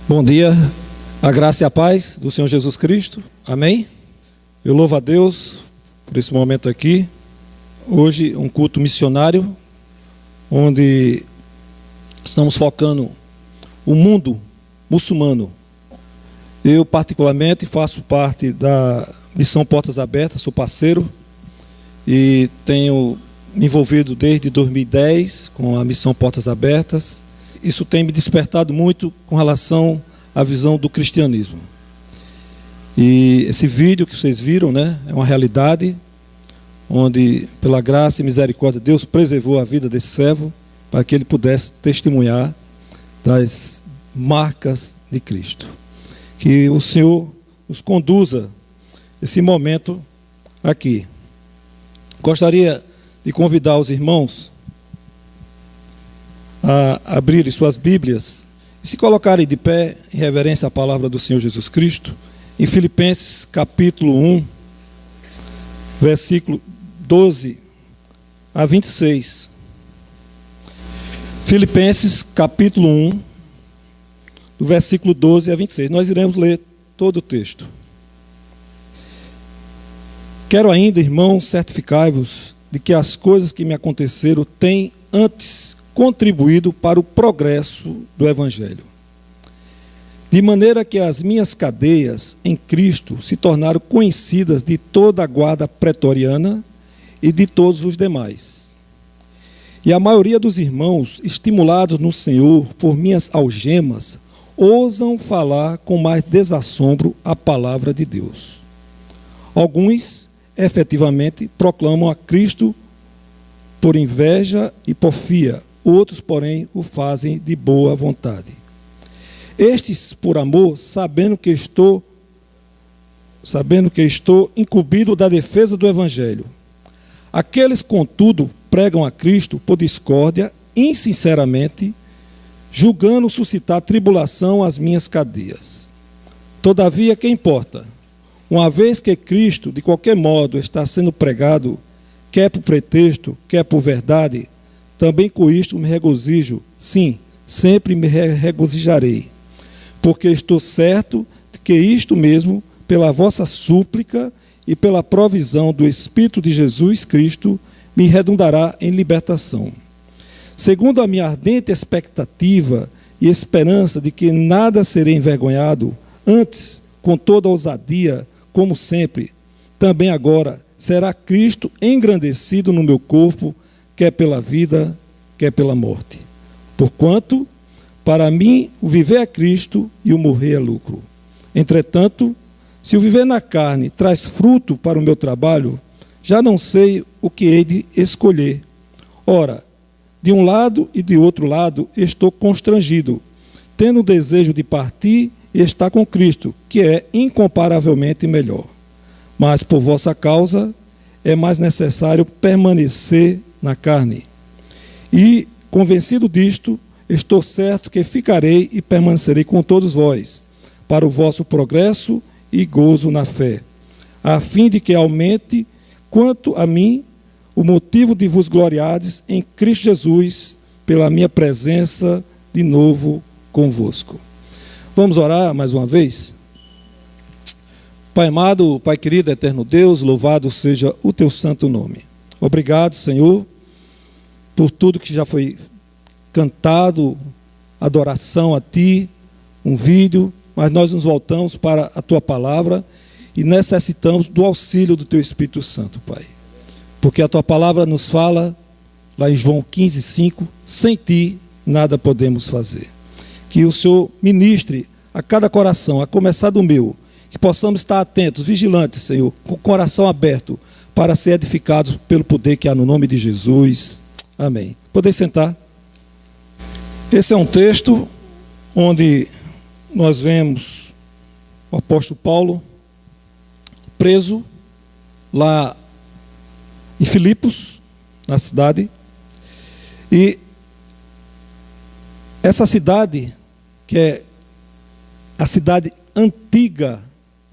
Bom dia, a graça e a paz do Senhor Jesus Cristo, amém? Eu louvo a Deus por esse momento aqui. Hoje um culto missionário, onde estamos focando o mundo muçulmano. Eu particularmente faço parte da Missão Portas Abertas, sou parceiro e tenho me envolvido desde 2010 com a Missão Portas Abertas. Isso tem me despertado muito com relação à visão do cristianismo. E esse vídeo que vocês viram, né, é uma realidade onde, pela graça e misericórdia, Deus preservou a vida desse servo para que ele pudesse testemunhar das marcas de Cristo. Que o Senhor nos conduza esse momento aqui. Gostaria de convidar os irmãos a abrirem suas Bíblias e se colocarem de pé em reverência à palavra do Senhor Jesus Cristo, em Filipenses capítulo 1, versículo 12 a 26. Filipenses capítulo 1, do versículo 12 a 26. Nós iremos ler todo o texto. Quero ainda, irmãos, certificai-vos de que as coisas que me aconteceram têm antes contribuído para o progresso do Evangelho. De maneira que as minhas cadeias em Cristo se tornaram conhecidas de toda a guarda pretoriana e de todos os demais. E a maioria dos irmãos, estimulados no Senhor por minhas algemas, ousam falar com mais desassombro a palavra de Deus. Alguns, efetivamente, proclamam a Cristo por inveja e porfia. Outros, porém, o fazem de boa vontade. Estes, por amor, sabendo que estou incumbido da defesa do Evangelho. Aqueles, contudo, pregam a Cristo por discórdia, insinceramente, julgando suscitar tribulação às minhas cadeias. Todavia, que importa? Uma vez que Cristo, de qualquer modo, está sendo pregado, quer por pretexto, quer por verdade, também com isto me regozijo, sim, sempre me regozijarei, porque estou certo de que isto mesmo, pela vossa súplica e pela provisão do Espírito de Jesus Cristo, me redundará em libertação. Segundo a minha ardente expectativa e esperança de que nada serei envergonhado, antes, com toda ousadia, como sempre, também agora, será Cristo engrandecido no meu corpo, quer pela vida, quer pela morte. Porquanto, para mim, o viver é Cristo e o morrer é lucro. Entretanto, se o viver na carne traz fruto para o meu trabalho, já não sei o que hei de escolher. Ora, de um lado e de outro lado estou constrangido, tendo o desejo de partir e estar com Cristo, que é incomparavelmente melhor. Mas por vossa causa é mais necessário permanecer na carne. E, convencido disto, estou certo que ficarei e permanecerei com todos vós, para o vosso progresso e gozo na fé, a fim de que aumente, quanto a mim, o motivo de vos gloriardes em Cristo Jesus, pela minha presença de novo convosco. Vamos orar mais uma vez? Pai amado, Pai querido, eterno Deus, louvado seja o teu santo nome. Obrigado, Senhor, por tudo que já foi cantado, adoração a Ti, um vídeo, mas nós nos voltamos para a Tua palavra e necessitamos do auxílio do Teu Espírito Santo, Pai. Porque a Tua palavra nos fala, lá em João 15:5, sem Ti nada podemos fazer. Que o Senhor ministre a cada coração, a começar do meu, que possamos estar atentos, vigilantes, Senhor, com o coração aberto, para ser edificados pelo poder que há no nome de Jesus. Amém. Podeis sentar. Esse é um texto onde nós vemos o apóstolo Paulo preso lá em Filipos, na cidade. E essa cidade, que é a cidade antiga,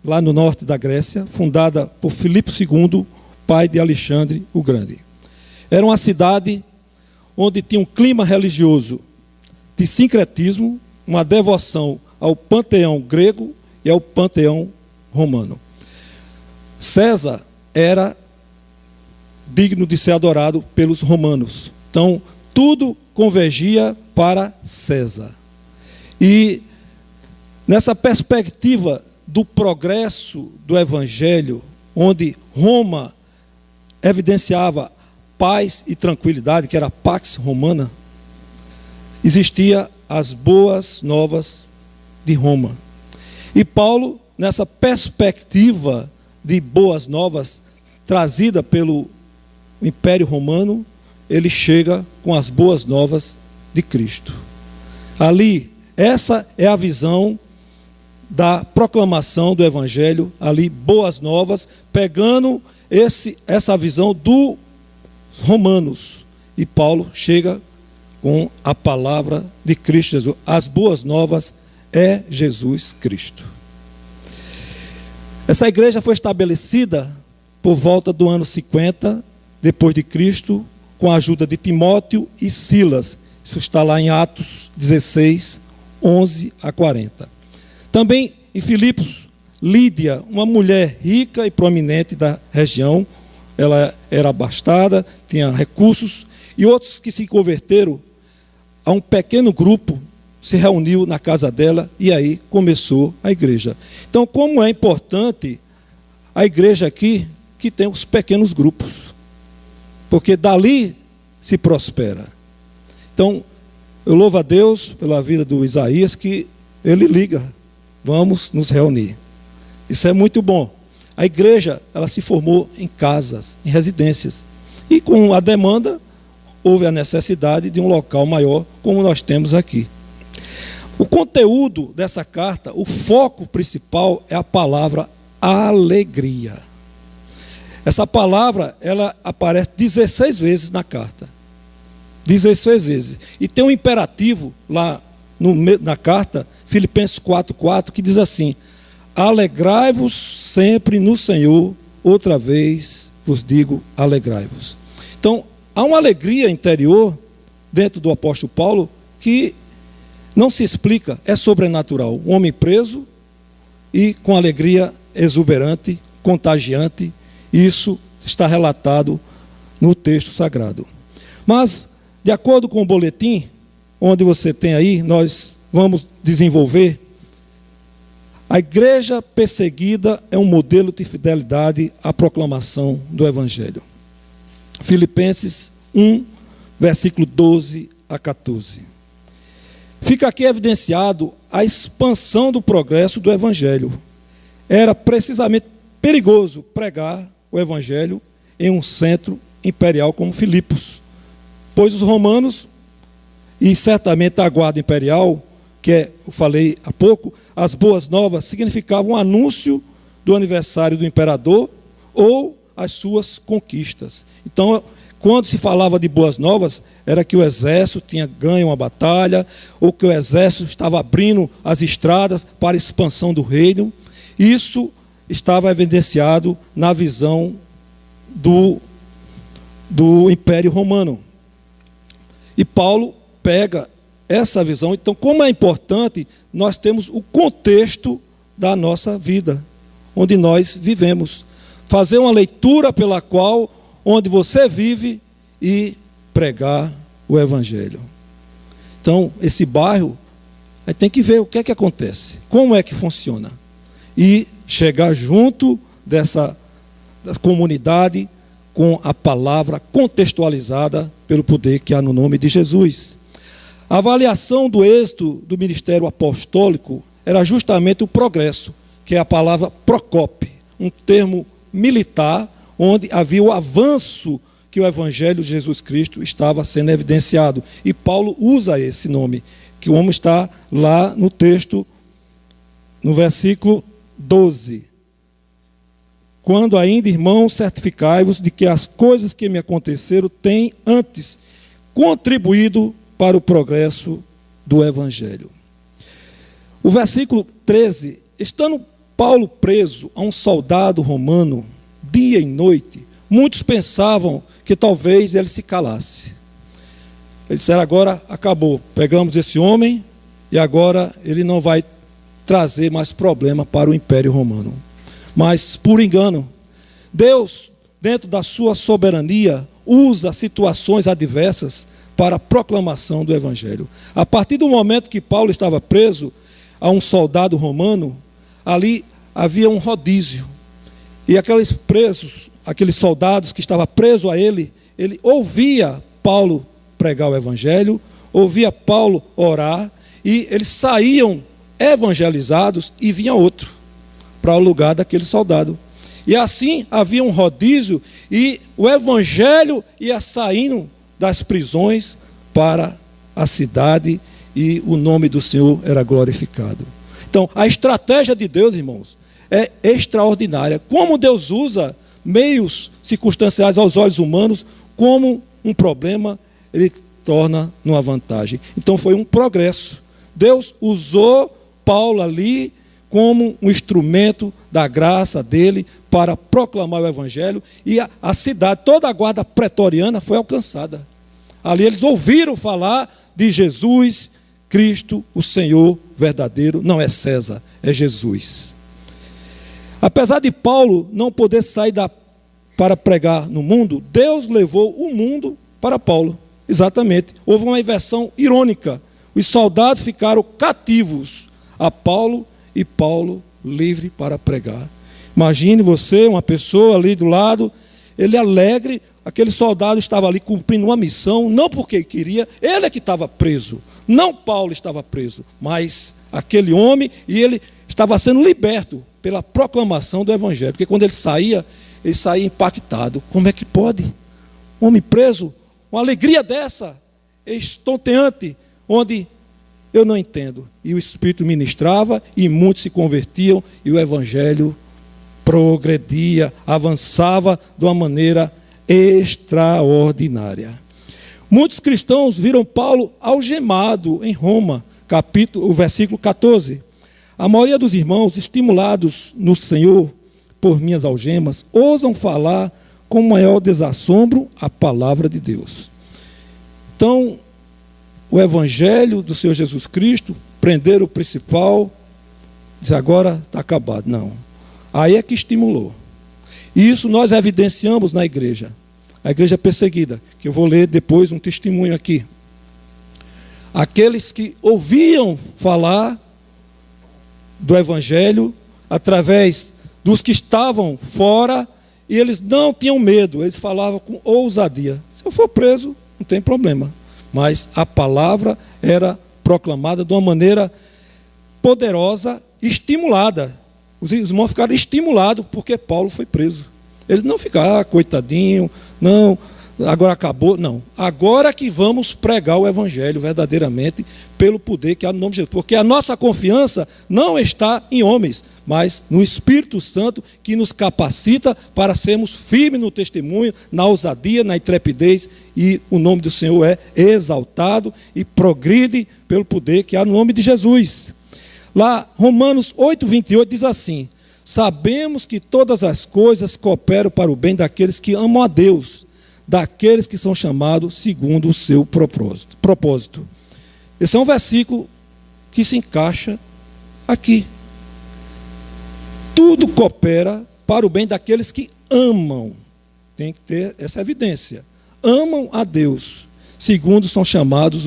lá no norte da Grécia, fundada por Filipe II, pai de Alexandre o Grande. Era uma cidade onde tinha um clima religioso de sincretismo, uma devoção ao panteão grego e ao panteão romano. César era digno de ser adorado pelos romanos. Então, tudo convergia para César. E nessa perspectiva do progresso do Evangelho, onde Roma evidenciava paz e tranquilidade, que era a Pax Romana, existia as boas novas de Roma. E Paulo, nessa perspectiva de boas novas trazida pelo Império Romano, ele chega com as boas novas de Cristo. Ali, essa é a visão da proclamação do Evangelho, ali, boas novas, pegando essa visão dos romanos. E Paulo chega com a palavra de Cristo Jesus. As boas novas é Jesus Cristo. Essa igreja foi estabelecida por volta do ano 50, depois de Cristo, com a ajuda de Timóteo e Silas. Isso está lá em Atos 16, 11 a 40. Também em Filipos, Lídia, uma mulher rica e prominente da região, ela era abastada, tinha recursos, e outros que se converteram a um pequeno grupo, se reuniu na casa dela, e aí começou a igreja. Então, como é importante a igreja aqui, que tem os pequenos grupos, porque dali se prospera. Então, eu louvo a Deus pela vida do Isaías, que ele liga, vamos nos reunir. Isso é muito bom. A igreja, ela se formou em casas, em residências. E com a demanda, houve a necessidade de um local maior, como nós temos aqui. O conteúdo dessa carta, o foco principal é a palavra alegria. Essa palavra, ela aparece 16 vezes na carta. 16 vezes. E tem um imperativo lá na carta, Filipenses 4:4, que diz assim: alegrai-vos sempre no Senhor, outra vez vos digo, alegrai-vos. Então, há uma alegria interior dentro do apóstolo Paulo que não se explica, é sobrenatural. Um homem preso e com alegria exuberante, contagiante, isso está relatado no texto sagrado. Mas, de acordo com o boletim, onde você tem aí, nós vamos desenvolver, a igreja perseguida é um modelo de fidelidade à proclamação do Evangelho. Filipenses 1, versículo 12 a 14. Fica aqui evidenciado a expansão do progresso do Evangelho. Era precisamente perigoso pregar o Evangelho em um centro imperial como Filipos, pois os romanos, e certamente a guarda imperial, eu falei há pouco, as boas novas significavam um anúncio do aniversário do imperador ou as suas conquistas. Então, quando se falava de boas novas, era que o exército tinha ganho uma batalha, ou que o exército estava abrindo as estradas para a expansão do reino. Isso estava evidenciado na visão do Império Romano. E Paulo pega essa visão. Então, como é importante, nós temos o contexto da nossa vida, onde nós vivemos. Fazer uma leitura pela qual, onde você vive, e pregar o Evangelho. Então, esse bairro, a gente tem que ver o que é que acontece, como é que funciona, e chegar junto dessa comunidade com a palavra contextualizada pelo poder que há no nome de Jesus. A avaliação do êxito do ministério apostólico era justamente o progresso, que é a palavra procope, um termo militar, onde havia o avanço que o Evangelho de Jesus Cristo estava sendo evidenciado. E Paulo usa esse nome, que o homem está lá no texto, no versículo 12. Quando ainda, irmãos, certificai-vos de que as coisas que me aconteceram têm antes contribuído para o progresso do Evangelho. O versículo 13, estando Paulo preso a um soldado romano, dia e noite, muitos pensavam que talvez ele se calasse. Eles disseram: agora acabou, pegamos esse homem e agora ele não vai trazer mais problema para o Império Romano. Mas, por engano, Deus, dentro da sua soberania, usa situações adversas para a proclamação do Evangelho. A partir do momento que Paulo estava preso a um soldado romano, ali havia um rodízio. E aqueles presos, aqueles soldados que estavam presos a ele ouvia Paulo pregar o Evangelho, ouvia Paulo orar, e eles saíam evangelizados e vinha outro para o lugar daquele soldado. E assim havia um rodízio e o Evangelho ia saindo das prisões para a cidade e o nome do Senhor era glorificado. Então, a estratégia de Deus, irmãos, é extraordinária. Como Deus usa meios circunstanciais aos olhos humanos, como um problema, ele torna numa vantagem. Então, foi um progresso. Deus usou Paulo ali como um instrumento da graça dele para proclamar o Evangelho, e a cidade, toda a guarda pretoriana foi alcançada. Ali eles ouviram falar de Jesus Cristo, o Senhor verdadeiro, não é César, é Jesus. Apesar de Paulo não poder sair para pregar no mundo, Deus levou o mundo para Paulo. Exatamente, houve uma inversão irônica. Os soldados ficaram cativos a Paulo e Paulo livre para pregar. Imagine você, uma pessoa ali do lado, ele alegre, aquele soldado estava ali cumprindo uma missão, não porque queria, ele é que estava preso, não Paulo estava preso, mas aquele homem, e ele estava sendo liberto pela proclamação do Evangelho, porque quando ele saía impactado. Como é que pode? Um homem preso, uma alegria dessa, estonteante, onde eu não entendo. E o Espírito ministrava, e muitos se convertiam, e o Evangelho progredia, avançava de uma maneira extraordinária. Muitos cristãos viram Paulo algemado em Roma, o versículo 14. A maioria dos irmãos, estimulados no Senhor por minhas algemas, ousam falar com maior desassombro a palavra de Deus. Então, o Evangelho do Senhor Jesus Cristo, prender o principal, diz agora está acabado. Não. Aí é que estimulou. E isso nós evidenciamos na igreja. A igreja perseguida, que eu vou ler depois um testemunho aqui. Aqueles que ouviam falar do Evangelho através dos que estavam fora, e eles não tinham medo, eles falavam com ousadia. Se eu for preso, não tem problema. Mas a palavra era proclamada de uma maneira poderosa, estimulada. Os irmãos ficaram estimulados porque Paulo foi preso. Eles não ficaram, coitadinho, não, agora acabou. Não, agora que vamos pregar o Evangelho verdadeiramente pelo poder que há no nome de Jesus. Porque a nossa confiança não está em homens, mas no Espírito Santo que nos capacita para sermos firmes no testemunho, na ousadia, na intrepidez, e o nome do Senhor é exaltado e progride pelo poder que há no nome de Jesus. Lá, Romanos 8:28 diz assim: sabemos que todas as coisas cooperam para o bem daqueles que amam a Deus, daqueles que são chamados segundo o seu propósito. Esse é um versículo que se encaixa aqui. Tudo coopera para o bem daqueles que amam. Tem que ter essa evidência. Amam a Deus, segundo são chamados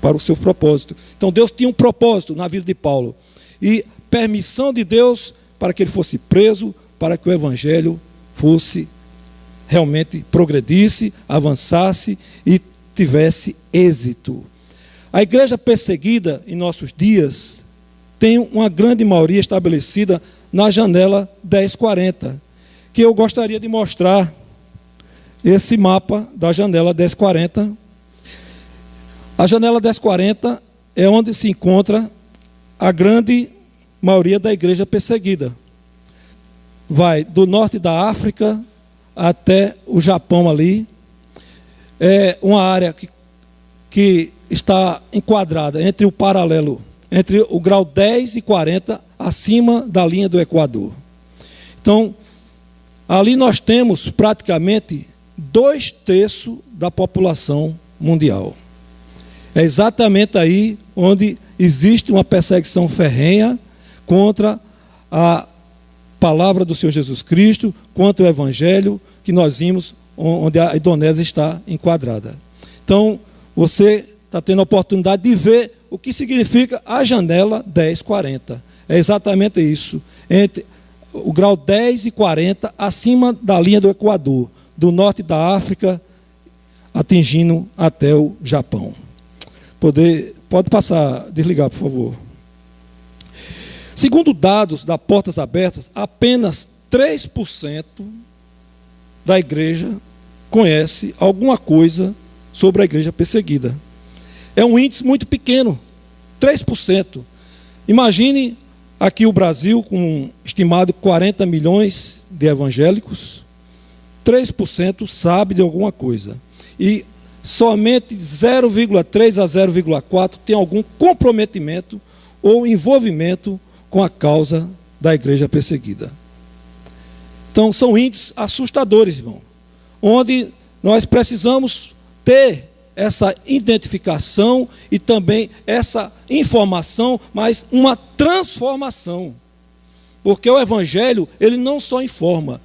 para o seu propósito. Então Deus tinha um propósito na vida de Paulo. E permissão de Deus para que ele fosse preso, para que o Evangelho fosse realmente progredisse, avançasse e tivesse êxito. A igreja perseguida em nossos dias tem uma grande maioria estabelecida na janela 1040, que eu gostaria de mostrar esse mapa da janela 1040. A janela 1040 é onde se encontra a grande maioria da igreja perseguida. Vai do norte da África até o Japão ali. É uma área que está enquadrada entre o paralelo, entre o grau 10 e 40, acima da linha do Equador. Então, ali nós temos praticamente 2/3 da população mundial. É exatamente aí onde existe uma perseguição ferrenha, contra a palavra do Senhor Jesus Cristo, contra o Evangelho que nós vimos, onde a Indonésia está enquadrada. Então, você está tendo a oportunidade de ver o que significa a janela 10-40. É exatamente isso, entre o grau 10 e 40, acima da linha do Equador, do norte da África, atingindo até o Japão. Pode passar, desligar, por favor. Segundo dados da Portas Abertas, apenas 3% da igreja conhece alguma coisa sobre a igreja perseguida. É um índice muito pequeno, 3%. Imagine aqui o Brasil, com estimado 40 milhões de evangélicos, 3% sabe de alguma coisa. E somente 0,3 a 0,4 tem algum comprometimento ou envolvimento com a causa da igreja perseguida. Então, são índices assustadores, irmão, onde nós precisamos ter essa identificação e também essa informação, mas uma transformação. Porque o Evangelho, ele não só informa,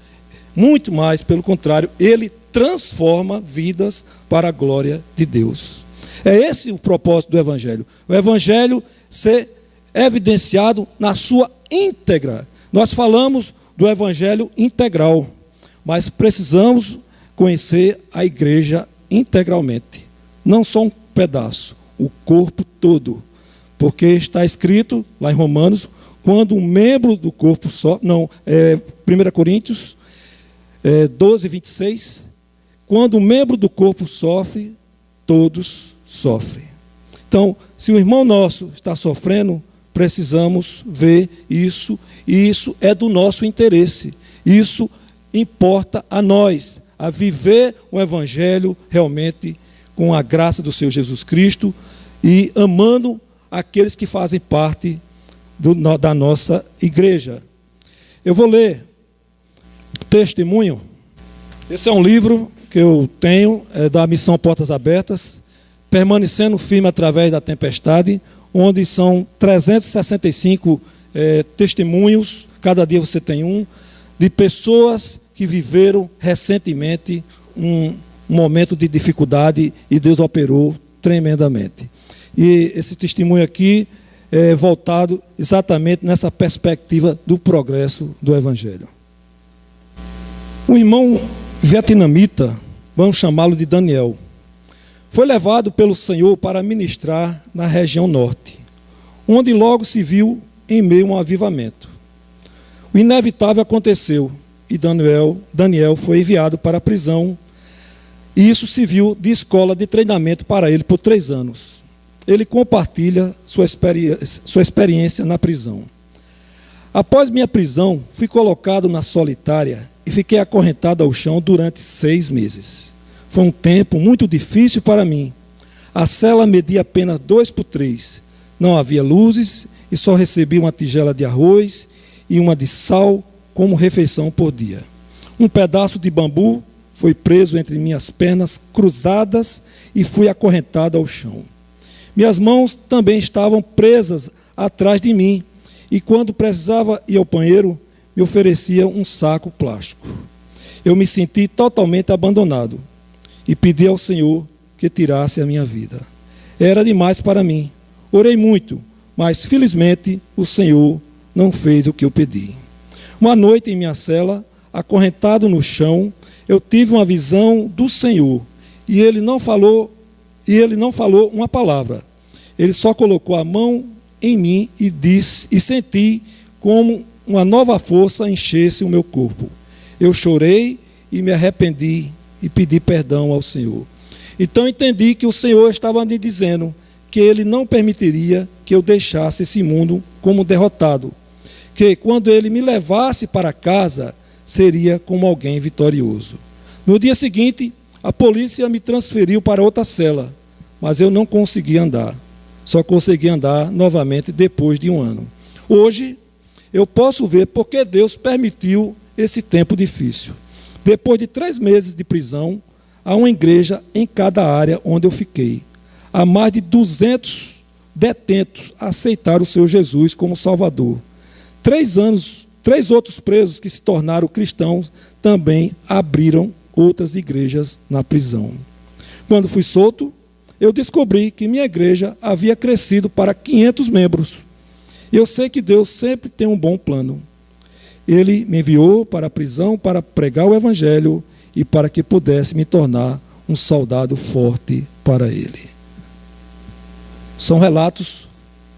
muito mais, pelo contrário, ele transforma vidas para a glória de Deus. É esse o propósito do Evangelho. O Evangelho ser evidenciado na sua íntegra. Nós falamos do Evangelho integral, mas precisamos conhecer a igreja integralmente. Não só um pedaço, o corpo todo. Porque está escrito lá em Romanos, quando um membro do corpo sofre, 1 Coríntios 12, 26, quando um membro do corpo sofre, todos sofrem. Então, se o irmão nosso está sofrendo, precisamos ver isso, e isso é do nosso interesse. Isso importa a nós, a viver o Evangelho realmente com a graça do Senhor Jesus Cristo e amando aqueles que fazem parte da nossa igreja. Eu vou ler Testemunho. Esse é um livro que eu tenho, da Missão Portas Abertas, Permanecendo Firme Através da Tempestade, onde são 365 testemunhos, cada dia você tem um, de pessoas que viveram recentemente um momento de dificuldade e Deus operou tremendamente. E esse testemunho aqui é voltado exatamente nessa perspectiva do progresso do Evangelho. Um irmão vietnamita, vamos chamá-lo de Daniel, foi levado pelo Senhor para ministrar na região norte, onde logo se viu em meio a um avivamento. O inevitável aconteceu e Daniel foi enviado para a prisão, e isso serviu de escola de treinamento para ele por 3 anos. Ele compartilha sua experiência na prisão. Após minha prisão, fui colocado na solitária e fiquei acorrentado ao chão durante 6 meses. Foi um tempo muito difícil para mim. A cela media apenas 2 por 3. Não havia luzes e só recebia uma tigela de arroz e uma de sal como refeição por dia. Um pedaço de bambu foi preso entre minhas pernas cruzadas e fui acorrentado ao chão. Minhas mãos também estavam presas atrás de mim e quando precisava ir ao banheiro, me oferecia um saco plástico. Eu me senti totalmente abandonado e pedi ao Senhor que tirasse a minha vida. Era demais para mim. Orei muito, mas felizmente o Senhor não fez o que eu pedi. Uma noite em minha cela, acorrentado no chão, eu tive uma visão do Senhor e ele não falou uma palavra. Ele só colocou a mão em mim e disse, e senti como uma nova força enchesse o meu corpo. Eu chorei e me arrependi e pedi perdão ao Senhor. Então entendi que o Senhor estava me dizendo que Ele não permitiria que eu deixasse esse mundo como derrotado, que quando Ele me levasse para casa, seria como alguém vitorioso. No dia seguinte, a polícia me transferiu para outra cela, mas eu não consegui andar. Só consegui andar novamente depois de 1 ano. Hoje, eu posso ver porque Deus permitiu esse tempo difícil. Depois de 3 meses de prisão, há uma igreja em cada área onde eu fiquei. Há mais de 200 detentos aceitaram o Senhor Jesus como Salvador. 3 outros presos que se tornaram cristãos também abriram outras igrejas na prisão. Quando fui solto, eu descobri que minha igreja havia crescido para 500 membros. Eu sei que Deus sempre tem um bom plano. Ele me enviou para a prisão para pregar o evangelho e para que pudesse me tornar um soldado forte para ele. São relatos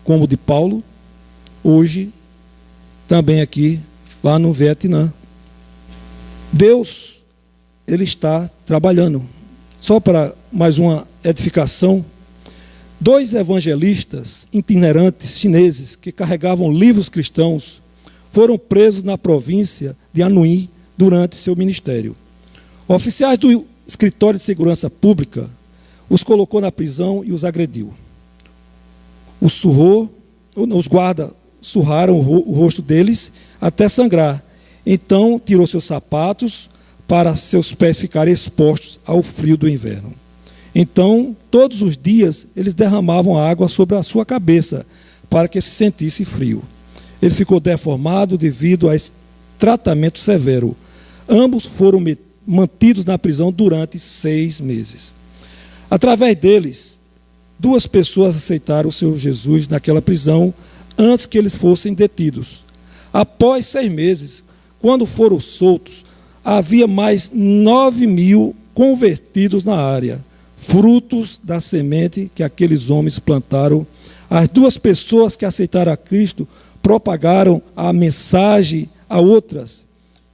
como o de Paulo, hoje, também aqui, lá no Vietnã. Deus, Ele está trabalhando. Só para mais uma edificação, 2 evangelistas itinerantes chineses que carregavam livros cristãos foram presos na província de Anhui durante seu ministério. Oficiais do Escritório de Segurança Pública os colocou na prisão e os agrediu. Os guardas surraram o rosto deles até sangrar. Então tirou seus sapatos para seus pés ficarem expostos ao frio do inverno. Então, todos os dias, eles derramavam água sobre a sua cabeça para que se sentisse frio. Ele ficou deformado devido a esse tratamento severo. Ambos foram mantidos na prisão durante 6 meses. Através deles, 2 pessoas aceitaram o Senhor Jesus naquela prisão antes que eles fossem detidos. Após 6 meses, quando foram soltos, havia mais 9.000 convertidos na área, frutos da semente que aqueles homens plantaram. As 2 pessoas que aceitaram a Cristo propagaram a mensagem a outras,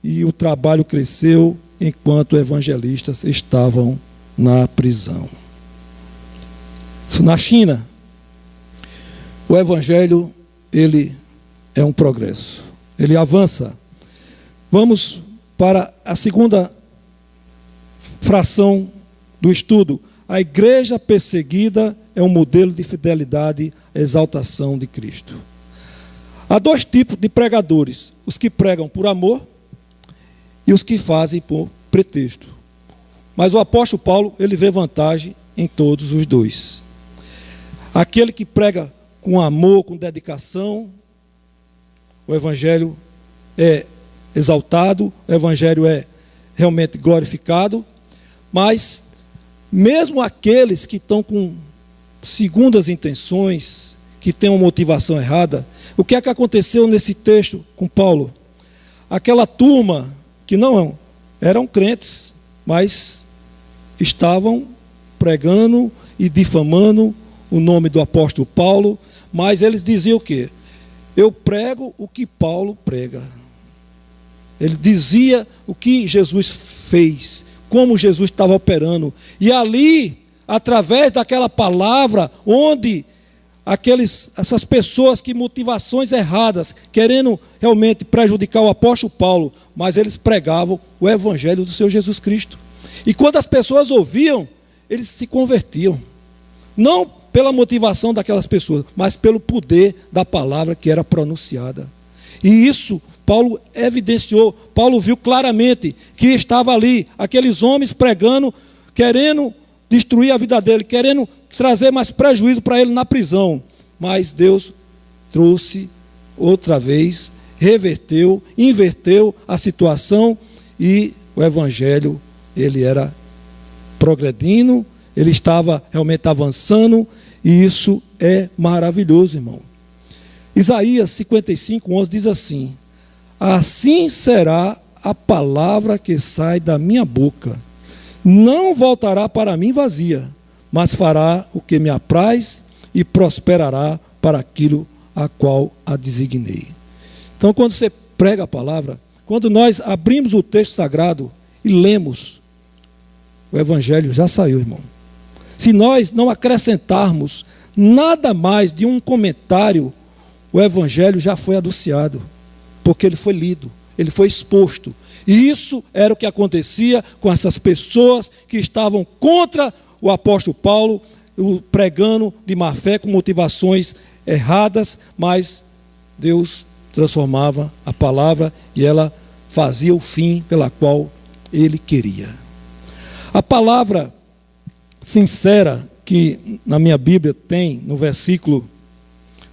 e o trabalho cresceu enquanto evangelistas estavam na prisão. Na China, o evangelho, ele é um progresso, ele avança. Vamos para a segunda fração do estudo. A igreja perseguida é um modelo de fidelidade à exaltação de Cristo. Há 2 tipos de pregadores: os que pregam por amor e os que fazem por pretexto. Mas o apóstolo Paulo, ele vê vantagem em todos os 2. Aquele que prega com amor, com dedicação, o evangelho é exaltado, o evangelho é realmente glorificado. Mas mesmo aqueles que estão com segundas intenções, que têm uma motivação errada, o que é que aconteceu nesse texto com Paulo? Aquela turma que não eram crentes, mas estavam pregando e difamando o nome do apóstolo Paulo, mas eles diziam o quê? Eu prego o que Paulo prega. Ele dizia o que Jesus fez, como Jesus estava operando. E ali, através daquela palavra, onde essas pessoas que motivações erradas, querendo realmente prejudicar o apóstolo Paulo, mas eles pregavam o evangelho do Senhor Jesus Cristo. E quando as pessoas ouviam, eles se convertiam. Não pela motivação daquelas pessoas, mas pelo poder da palavra que era pronunciada. E isso Paulo evidenciou. Paulo viu claramente que estava ali aqueles homens pregando, querendo destruir a vida dele, querendo trazer mais prejuízo para ele na prisão. Mas Deus trouxe outra vez, reverteu, inverteu a situação, e o evangelho, ele era progredindo, ele estava realmente avançando, e isso é maravilhoso, irmão. Isaías 55:11 diz assim: assim será a palavra que sai da minha boca, não voltará para mim vazia, mas fará o que me apraz e prosperará para aquilo a qual a designei. Então, quando você prega a palavra, quando nós abrimos o texto sagrado e lemos, o evangelho já saiu, irmão. Se nós não acrescentarmos nada mais de um comentário, o evangelho já foi anunciado, porque ele foi lido, ele foi exposto. E isso era o que acontecia com essas pessoas que estavam contra o apóstolo Paulo, pregando de má fé, com motivações erradas, mas Deus transformava a palavra e ela fazia o fim pela qual ele queria. A palavra sincera que na minha Bíblia tem no versículo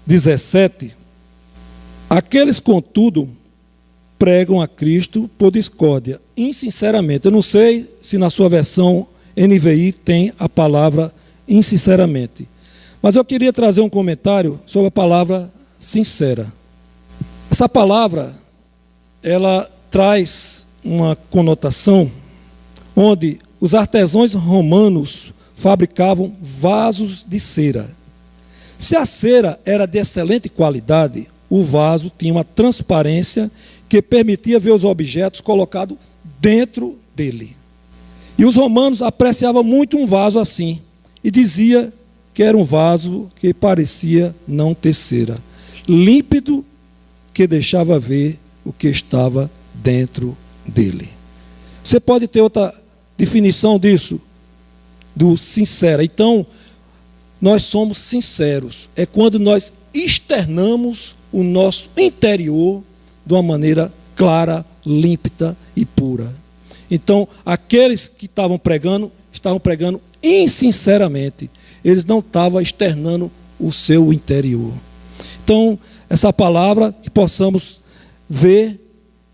17, Aqueles, contudo, pregam a Cristo por discórdia, insinceramente. Eu não sei se na sua versão NVI tem a palavra insinceramente. Mas eu queria trazer um comentário sobre a palavra sincera. Essa palavra, ela traz uma conotação onde os artesãos romanos fabricavam vasos de cera. Se a cera era de excelente qualidade, o vaso tinha uma transparência que permitia ver os objetos colocados dentro dele. E os romanos apreciavam muito um vaso assim, e dizia que era um vaso que parecia não ter cera, límpido, que deixava ver o que estava dentro dele. Você pode ter outra definição disso, do sincera. Então, nós somos sinceros. É quando nós externamos o nosso interior de uma maneira clara, límpida e pura. Então, aqueles que estavam pregando insinceramente. Eles não estavam externando o seu interior. Então, essa palavra, que possamos ver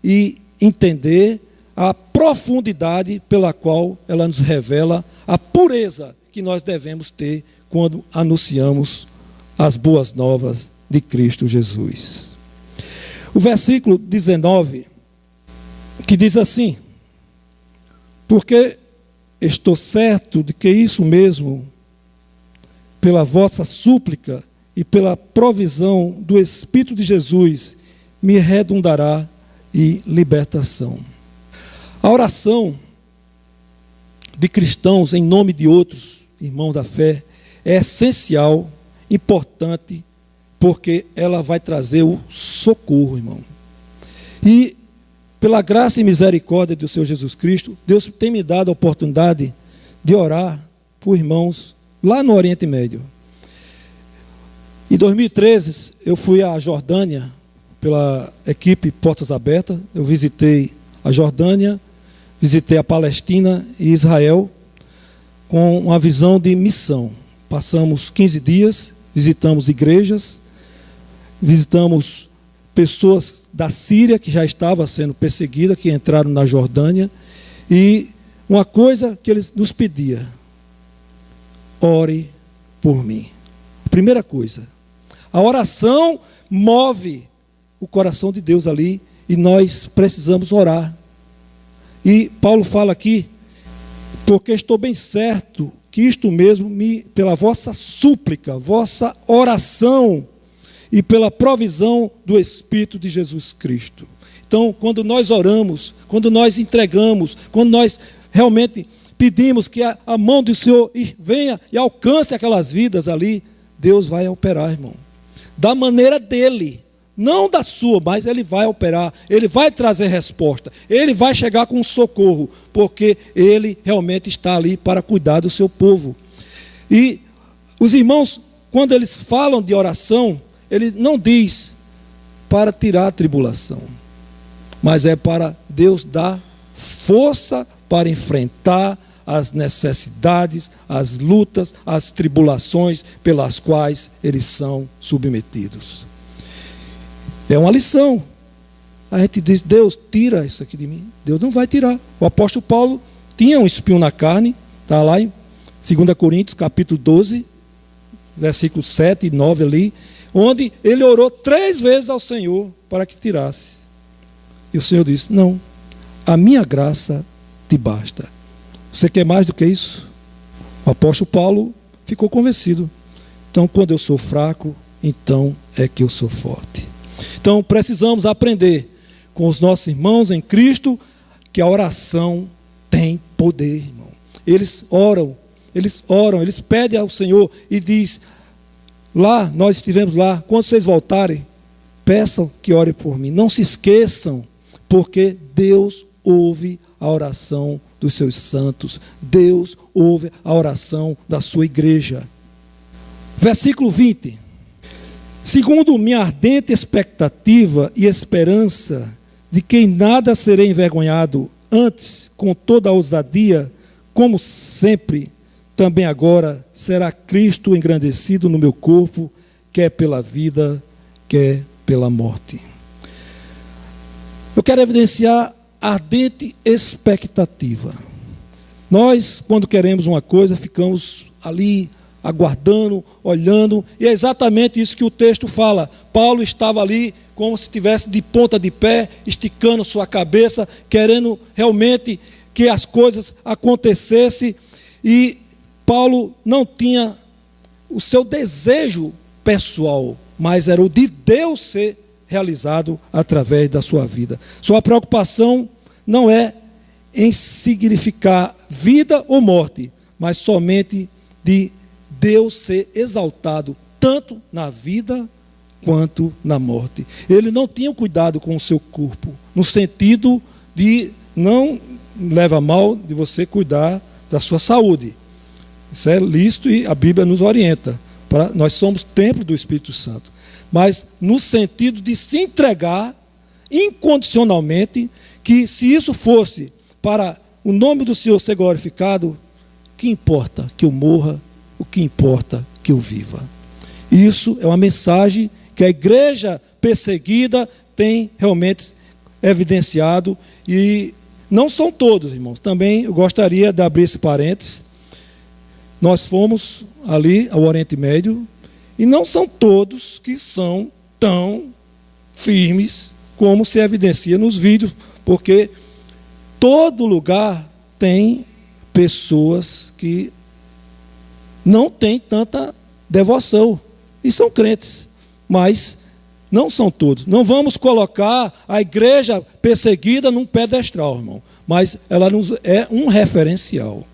e entender a profundidade pela qual ela nos revela a pureza que nós devemos ter quando anunciamos as boas novas de Cristo Jesus. O versículo 19, que diz assim: porque estou certo de que isso mesmo, pela vossa súplica e pela provisão do Espírito de Jesus, me redundará em libertação. A oração de cristãos em nome de outros irmãos da fé é essencial, importante, porque ela vai trazer o socorro, irmão. E pela graça e misericórdia do Senhor Jesus Cristo, Deus tem me dado a oportunidade de orar por irmãos lá no Oriente Médio. Em 2013, eu fui à Jordânia pela equipe Portas Abertas. Eu visitei a Jordânia, visitei a Palestina e Israel com uma visão de missão. Passamos 15 dias, visitamos igrejas, visitamos pessoas da Síria que já estava sendo perseguida, que entraram na Jordânia, e uma coisa que eles nos pediam: ore por mim. Primeira coisa, a oração move o coração de Deus ali, e nós precisamos orar. E Paulo fala aqui: porque estou bem certo que isto mesmo, pela vossa súplica, vossa oração e pela provisão do Espírito de Jesus Cristo. Então, quando nós oramos, quando nós entregamos, quando nós realmente pedimos que a mão do Senhor venha e alcance aquelas vidas ali, Deus vai operar, irmão. Da maneira dele, não da sua, mas ele vai operar, ele vai trazer resposta, ele vai chegar com socorro, porque ele realmente está ali para cuidar do seu povo. E os irmãos, quando eles falam de oração, ele não diz para tirar a tribulação, mas é para Deus dar força para enfrentar as necessidades, as lutas, as tribulações pelas quais eles são submetidos. É uma lição. A gente diz: Deus, tira isso aqui de mim. Deus não vai tirar. O apóstolo Paulo tinha um espinho na carne, está lá em 2 Coríntios, capítulo 12, versículos 7 e 9 ali, onde ele orou 3 vezes ao Senhor para que tirasse. E o Senhor disse: não, a minha graça te basta. Você quer mais do que isso? O apóstolo Paulo ficou convencido. Então, quando eu sou fraco, então é que eu sou forte. Então, precisamos aprender com os nossos irmãos em Cristo que a oração tem poder, irmão. Eles oram, eles pedem ao Senhor e diz: lá, nós estivemos lá, quando vocês voltarem, peçam que orem por mim. Não se esqueçam, porque Deus ouve a oração dos seus santos. Deus ouve a oração da sua igreja. Versículo 20. Segundo minha ardente expectativa e esperança de que em nada serei envergonhado, antes, com toda a ousadia, como sempre, também agora será Cristo engrandecido no meu corpo, quer pela vida, quer pela morte. Eu quero evidenciar ardente expectativa. Nós, quando queremos uma coisa, ficamos ali aguardando, olhando, e é exatamente isso que o texto fala. Paulo estava ali como se estivesse de ponta de pé, esticando sua cabeça, querendo realmente que as coisas acontecessem, e Paulo não tinha o seu desejo pessoal, mas era o de Deus ser realizado através da sua vida. Sua preocupação não é em significar vida ou morte, mas somente de Deus ser exaltado tanto na vida quanto na morte. Ele não tinha cuidado com o seu corpo, no sentido de não leva a mal de você cuidar da sua saúde. Isso é lícito e a Bíblia nos orienta. Nós somos templo do Espírito Santo. Mas no sentido de se entregar incondicionalmente, que se isso fosse para o nome do Senhor ser glorificado, o que importa que eu morra, o que importa que eu viva. Isso é uma mensagem que a igreja perseguida tem realmente evidenciado, e não são todos, irmãos. Também eu gostaria de abrir esse parênteses. Nós fomos ali ao Oriente Médio, e não são todos que são tão firmes como se evidencia nos vídeos, porque todo lugar tem pessoas que não têm tanta devoção, e são crentes, mas não são todos. Não vamos colocar a igreja perseguida num pedestal, irmão, mas ela é um referencial.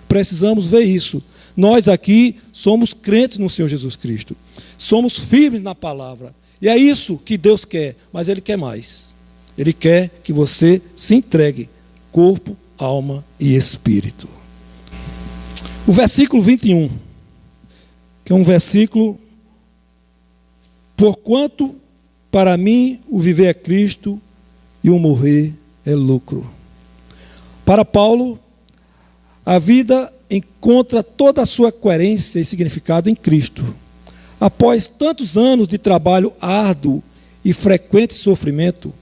Precisamos ver isso. Nós aqui somos crentes no Senhor Jesus Cristo. Somos firmes na palavra. E é isso que Deus quer, mas Ele quer mais. Ele quer que você se entregue, corpo, alma e espírito. O versículo 21, que é um versículo: porquanto para mim o viver é Cristo e o morrer é lucro. Para Paulo, a vida encontra toda a sua coerência e significado em Cristo. Após tantos anos de trabalho árduo e frequente sofrimento,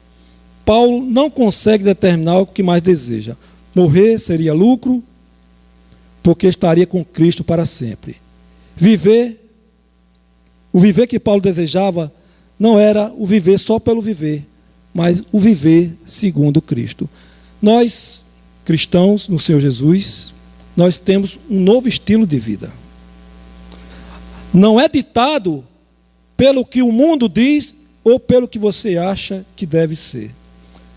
Paulo não consegue determinar o que mais deseja. Morrer seria lucro, porque estaria com Cristo para sempre. O viver que Paulo desejava não era o viver só pelo viver, mas o viver segundo Cristo. Nós, cristãos no Senhor Jesus, nós temos um novo estilo de vida. Não é ditado pelo que o mundo diz ou pelo que você acha que deve ser.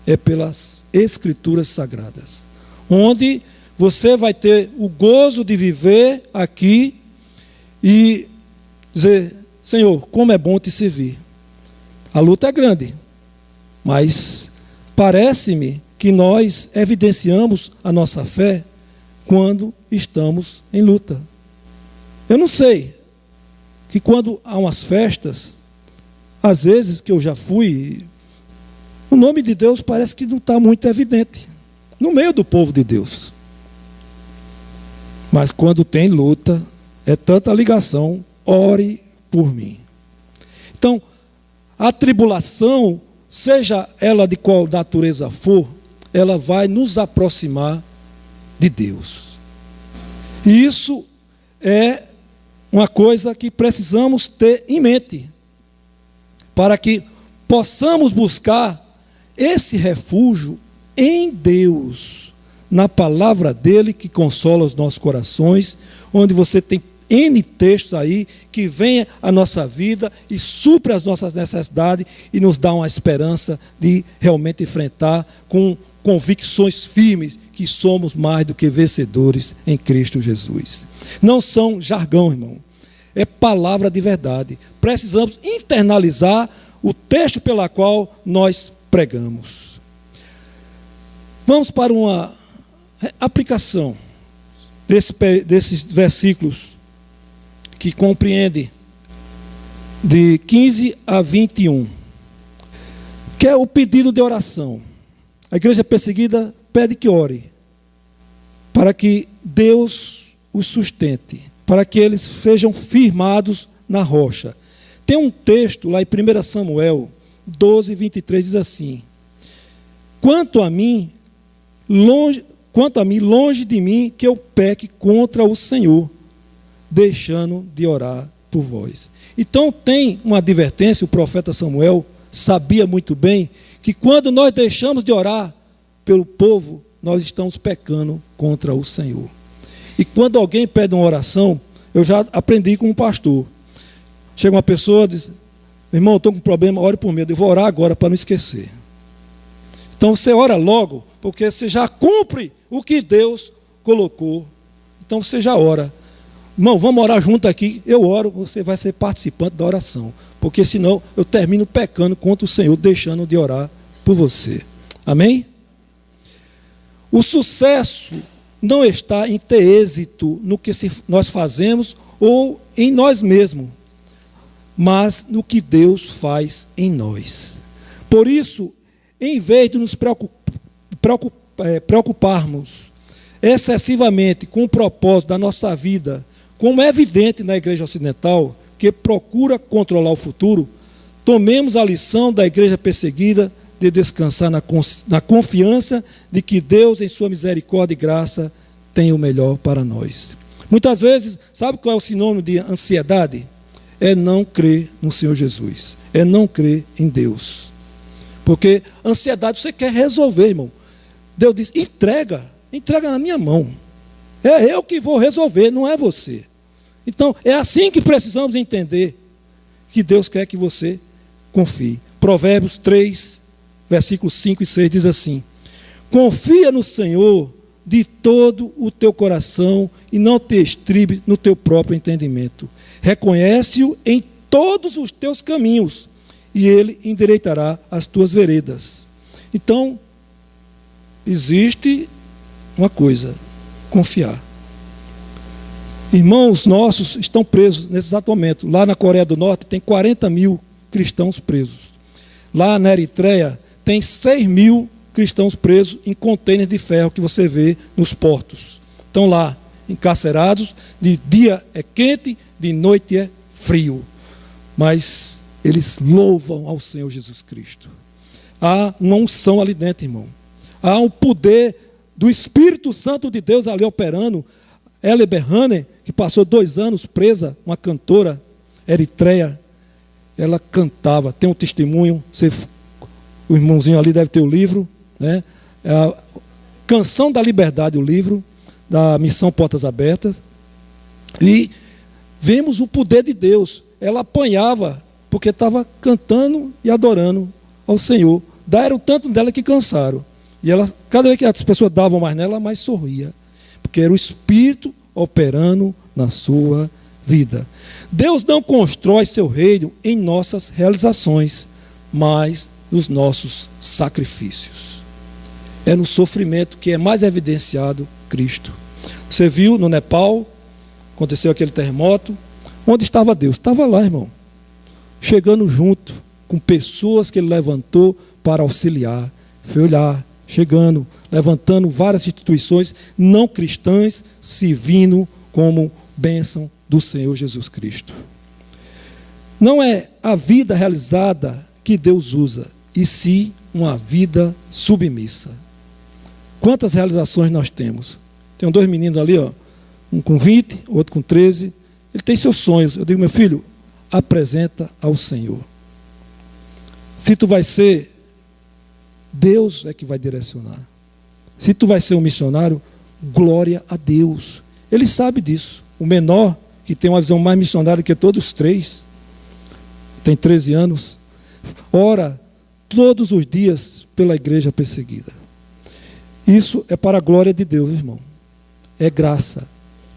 É pelas Escrituras Sagradas, onde você vai ter o gozo de viver aqui e dizer: Senhor, como é bom te servir. A luta é grande, mas parece-me que nós evidenciamos a nossa fé quando estamos em luta. Eu não sei, que quando há umas festas, às vezes que eu já fui, o nome de Deus parece que não está muito evidente no meio do povo de Deus. Mas quando tem luta, é tanta ligação: ore por mim. Então, a tribulação, seja ela de qual natureza for, ela vai nos aproximar de Deus. E isso é uma coisa que precisamos ter em mente, para que possamos buscar esse refúgio em Deus, na palavra dele que consola os nossos corações, onde você tem N textos aí que vem à nossa vida e supre as nossas necessidades e nos dá uma esperança de realmente enfrentar com convicções firmes que somos mais do que vencedores em Cristo Jesus. Não são jargão, irmão. É palavra de verdade. Precisamos internalizar o texto pela qual nós pregamos. Vamos para uma aplicação desses versículos que compreende de 15 a 21, que é o pedido de oração. A igreja perseguida pede que ore, para que Deus os sustente, para que eles sejam firmados na rocha. Tem um texto lá em 1 Samuel 12, 23, diz assim: Quanto a mim, longe de mim que eu peque contra o Senhor, deixando de orar por vós. Então tem uma advertência, o profeta Samuel sabia muito bem que quando nós deixamos de orar pelo povo, nós estamos pecando contra o Senhor. E quando alguém pede uma oração, eu já aprendi com um pastor. Chega uma pessoa e diz: meu irmão, eu estou com um problema, ore por mim. Eu vou orar agora para não esquecer. Então você ora logo, porque você já cumpre o que Deus colocou. Então você já ora. Irmão, vamos orar junto aqui. Eu oro, você vai ser participante da oração. Porque senão eu termino pecando contra o Senhor, deixando de orar por você. Amém? O sucesso não está em ter êxito no que nós fazemos ou em nós mesmos, mas no que Deus faz em nós. Por isso, em vez de nos preocuparmos excessivamente com o propósito da nossa vida, como é evidente na igreja ocidental, que procura controlar o futuro, tomemos a lição da igreja perseguida de descansar na confiança de que Deus, em sua misericórdia e graça, tem o melhor para nós. Muitas vezes, sabe qual é o sinônimo de ansiedade? É não crer no Senhor Jesus, é não crer em Deus. Porque ansiedade você quer resolver, irmão. Deus diz: entrega na minha mão. É eu que vou resolver, não é você. Então, é assim que precisamos entender que Deus quer que você confie. Provérbios 3, versículos 5 e 6 diz assim: confia no Senhor de todo o teu coração e não te estribe no teu próprio entendimento. Reconhece-o em todos os teus caminhos e ele endireitará as tuas veredas. Então, existe uma coisa: confiar. Irmãos nossos estão presos nesse exato momento. Lá na Coreia do Norte tem 40 mil cristãos presos. Lá na Eritreia tem 6 mil cristãos presos em contêineres de ferro que você vê nos portos. Estão lá, encarcerados, de dia é quente, de noite é frio. Mas eles louvam ao Senhor Jesus Cristo. Há uma unção ali dentro, irmão. Há um poder do Espírito Santo de Deus ali operando. Ella Berhane, que passou 2 anos presa, uma cantora eritreia, ela cantava, tem um testemunho, o irmãozinho ali deve ter o livro, né? A Canção da Liberdade, o livro da Missão Portas Abertas, e vemos o poder de Deus. Ela apanhava, porque estava cantando e adorando ao Senhor. Deram tanto dela que cansaram. E ela, cada vez que as pessoas davam mais nela, ela mais sorria. Porque era o Espírito operando na sua vida. Deus não constrói seu reino em nossas realizações, mas nos nossos sacrifícios. É no sofrimento que é mais evidenciado Cristo. Você viu no Nepal, aconteceu aquele terremoto, onde estava Deus? Estava lá, irmão, chegando junto com pessoas que ele levantou para auxiliar. Foi olhar, chegando, levantando várias instituições não cristãs, servindo como bênção do Senhor Jesus Cristo. Não é a vida realizada que Deus usa, e sim uma vida submissa. Quantas realizações nós temos? Tem 2 meninos ali, ó, um com 20, outro com 13. Ele tem seus sonhos. Eu digo: meu filho, apresenta ao Senhor. Se tu vai ser, Deus é que vai direcionar. Se tu vai ser um missionário, glória a Deus. Ele sabe disso. O menor, que tem uma visão mais missionária que todos os 3, tem 13 anos, ora todos os dias pela igreja perseguida. Isso é para a glória de Deus, irmão. É graça.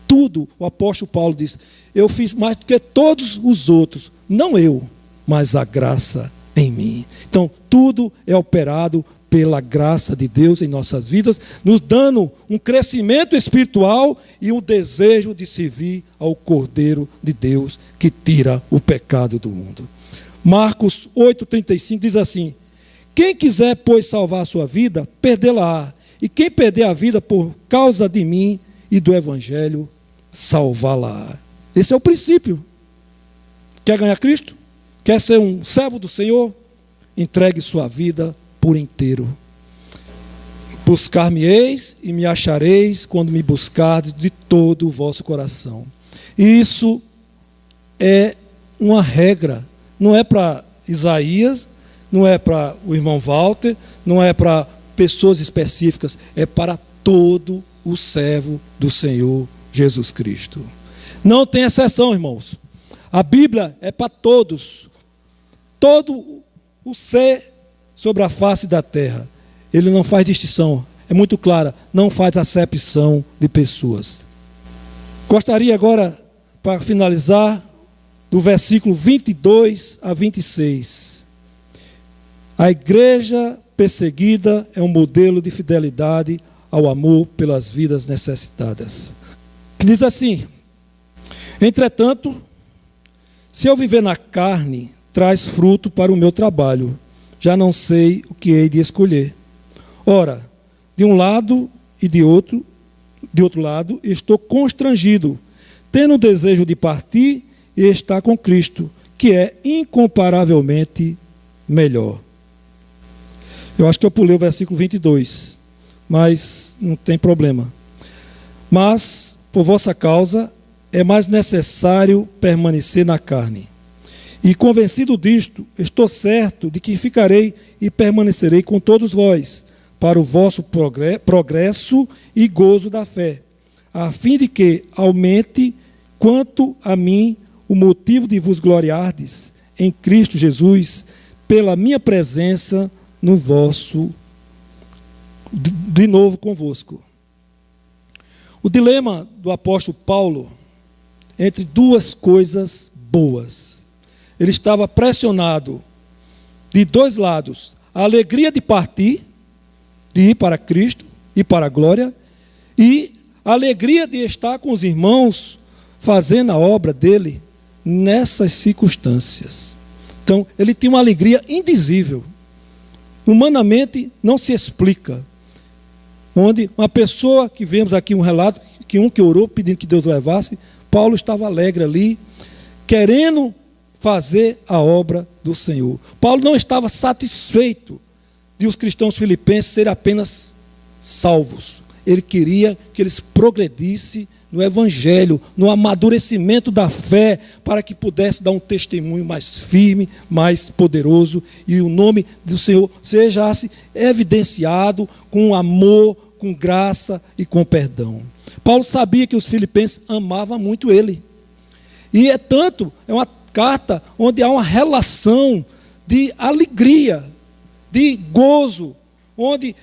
Tudo, o apóstolo Paulo diz: eu fiz mais do que todos os outros, não eu, mas a graça em mim. Então, tudo é operado pela graça de Deus em nossas vidas, nos dando um crescimento espiritual e um desejo de servir ao Cordeiro de Deus que tira o pecado do mundo. Marcos 8,35 diz assim: quem quiser, pois, salvar a sua vida, perdê-la-á. E quem perder a vida por causa de mim e do Evangelho, salvá-la-á. Esse é o princípio. Quer ganhar Cristo? Quer ser um servo do Senhor? Entregue sua vida por inteiro. Buscar-me-eis e me achareis quando me buscardes de todo o vosso coração. Isso é uma regra, não é para Isaías, não é para o irmão Walter, não é para pessoas específicas, é para todo o servo do Senhor Jesus Cristo. Não tem exceção, irmãos. A Bíblia é para todos. Todo o ser sobre a face da terra. Ele não faz distinção. É muito clara, não faz acepção de pessoas. Gostaria agora, para finalizar, do versículo 22 a 26. A igreja perseguida é um modelo de fidelidade ao amor pelas vidas necessitadas. Que diz assim: entretanto, se eu viver na carne, traz fruto para o meu trabalho. Já não sei o que hei de escolher. Ora, de um lado e de outro lado, estou constrangido, tendo o desejo de partir e estar com Cristo, que é incomparavelmente melhor. Eu acho que eu pulei o versículo 22, mas não tem problema. Mas, por vossa causa, é mais necessário permanecer na carne. E convencido disto, estou certo de que ficarei e permanecerei com todos vós, para o vosso progresso e gozo da fé, a fim de que aumente, quanto a mim, o motivo de vos gloriardes em Cristo Jesus, pela minha presença no vosso, de novo convosco. O dilema do apóstolo Paulo, entre duas coisas boas. Ele estava pressionado de dois lados: a alegria de partir, de ir para Cristo e para a glória, e a alegria de estar com os irmãos fazendo a obra dele nessas circunstâncias. Então, ele tinha uma alegria indizível. Humanamente não se explica. Onde uma pessoa, que vemos aqui um relato, que orou pedindo que Deus levasse, Paulo estava alegre ali, querendo fazer a obra do Senhor. Paulo não estava satisfeito de os cristãos filipenses serem apenas salvos. Ele queria que eles progredissem no Evangelho, no amadurecimento da fé, para que pudesse dar um testemunho mais firme, mais poderoso, e o nome do Senhor seja evidenciado com amor, com graça e com perdão. Paulo sabia que os filipenses amavam muito ele. E é uma carta onde há uma relação de alegria, de gozo, onde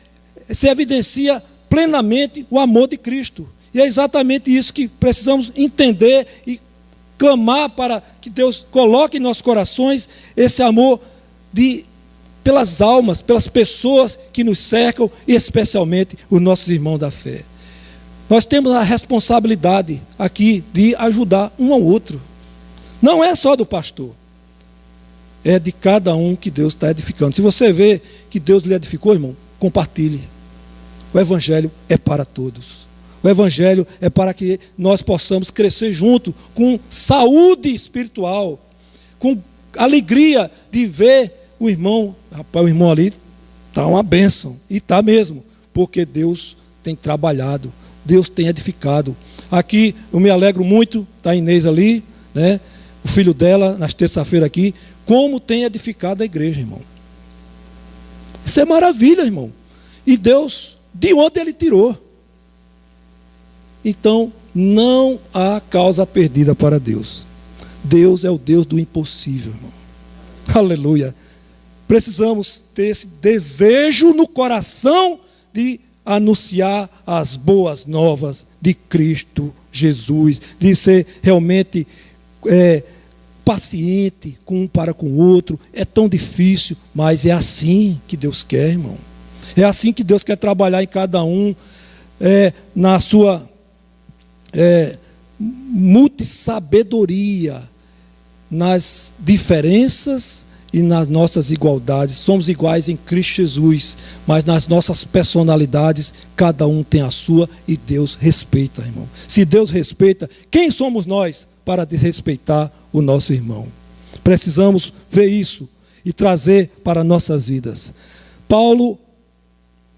se evidencia plenamente o amor de Cristo. E é exatamente isso que precisamos entender e clamar para que Deus coloque em nossos corações esse amor pelas almas, pelas pessoas que nos cercam e especialmente os nossos irmãos da fé. Nós temos a responsabilidade aqui de ajudar um ao outro. Não é só do pastor, é de cada um que Deus está edificando. Se você vê que Deus lhe edificou, irmão, compartilhe. O Evangelho é para todos. O Evangelho é para que nós possamos crescer junto, com saúde espiritual, com alegria de ver o irmão. Rapaz, o irmão ali está uma bênção, e está mesmo, porque Deus tem trabalhado, Deus tem edificado. Aqui eu me alegro muito, está a Inês ali, né? O filho dela, nas terça-feira aqui, como tem edificado a igreja, irmão. Isso é maravilha, irmão. E Deus, de onde Ele tirou? Então, não há causa perdida para Deus. Deus é o Deus do impossível, irmão. Aleluia. Precisamos ter esse desejo no coração de anunciar as boas novas de Cristo Jesus, de ser realmente paciente com um para com o outro. É tão difícil, mas é assim que Deus quer, irmão. É assim que Deus quer trabalhar em cada um, na sua multissabedoria, nas diferenças e nas nossas igualdades. Somos iguais em Cristo Jesus, mas nas nossas personalidades, cada um tem a sua e Deus respeita, irmão. Se Deus respeita, quem somos nós para desrespeitar o nosso irmão? Precisamos ver isso e trazer para nossas vidas. Paulo